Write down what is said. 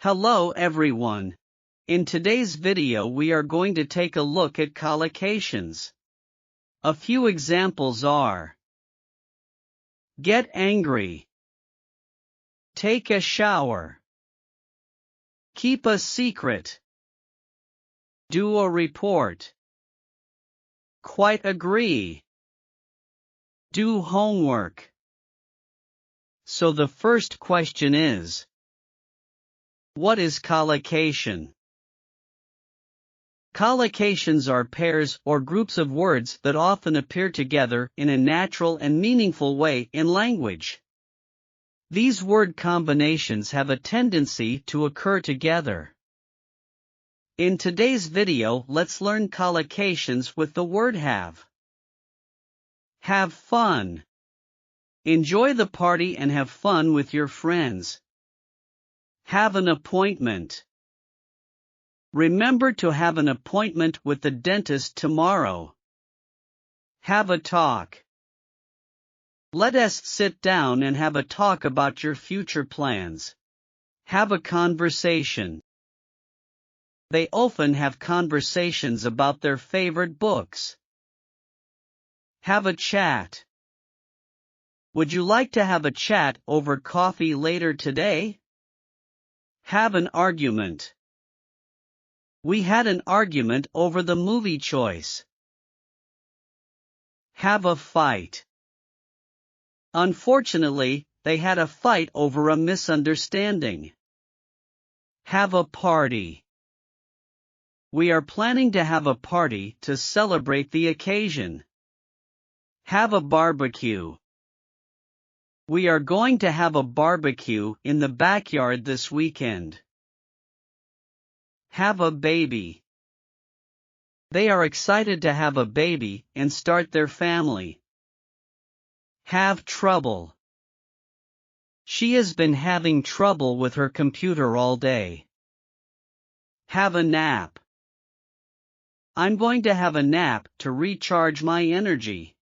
Hello everyone. In today's video we are going to take a look at collocations. A few examples are: get angry, take a shower, keep a secret, do a report, quite agree, do homework. So the first question is, what is collocation? Collocations are pairs or groups of words that often appear together in a natural and meaningful way in language. These word combinations have a tendency to occur together. In today's video, let's learn collocations with the word have. Have fun. Enjoy the party and have fun with your friends. Have an appointment. Remember to have an appointment with the dentist tomorrow. Have a talk. Let us sit down and have a talk about your future plans. Have a conversation. They often have conversations about their favorite books. Have a chat. Would you like to have a chat over coffee later today? Have an argument. We had an argument over the movie choice. Have a fight. Unfortunately, they had a fight over a misunderstanding. Have a party. We are planning to have a party to celebrate the occasion. Have a barbecue. We are going to have a barbecue in the backyard this weekend. Have a baby. They are excited to have a baby and start their family. Have trouble. She has been having trouble with her computer all day. Have a nap. I'm going to have a nap to recharge my energy.